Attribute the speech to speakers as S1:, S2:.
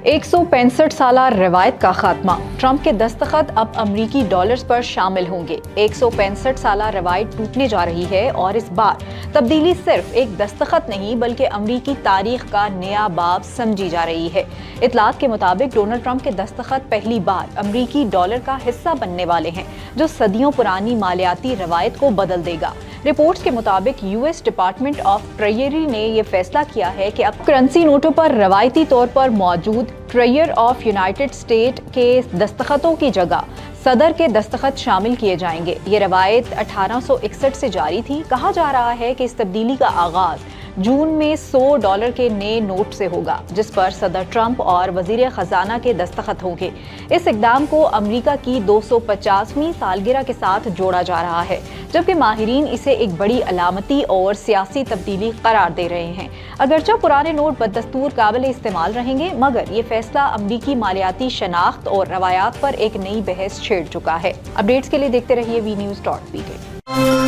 S1: 165 साला रवायत का खात्मा। ट्रंप के दस्तखत अब अमरीकी डॉलर्स पर शामिल होंगे। 165 साला रवायत टूटने जा रही है और इस बार तब्दीली सिर्फ एक दस्तखत नहीं बल्कि अमरीकी तारीख का नया बाब समझी जा रही है। इतलात के मुताबिक डोनाल्ड ट्रंप के दस्तखत पहली बार अमरीकी डॉलर का हिस्सा बनने वाले हैं, जो सदियों पुरानी मालियाती रवायत को बदल देगा। रिपोर्ट्स के मुताबिक यूएस डिपार्टमेंट ऑफ ट्रेजरी ने यह फैसला किया है कि अब करेंसी नोटों पर रवायती तौर पर मौजूद ट्रेजर ऑफ यूनाइटेड स्टेट के दस्तखतों की जगह सदर के दस्तखत शामिल किए जाएंगे। ये रवायत 1861 से जारी थी। कहा जा रहा है कि इस तब्दीली का आगाज जून में $100 के नए नोट से होगा, जिस पर सदर ट्रंप और वजीर खजाना के दस्तखत होंगे। इस इकदाम को अमेरिका की 250वीं सालगिरह के साथ जोड़ा जा रहा है, जबकि माहिरीन इसे एक बड़ी अलामती और सियासी तब्दीली करार दे रहे हैं। अगरचे पुराने नोट बदस्तूर काबिल इस्तेमाल रहेंगे, मगर ये फैसला अमरीकी मालियाती शनाख्त और रवायात पर एक नई बहस छेड़ चुका है। अपडेट्स के लिए देखते रहिए VNews.pk।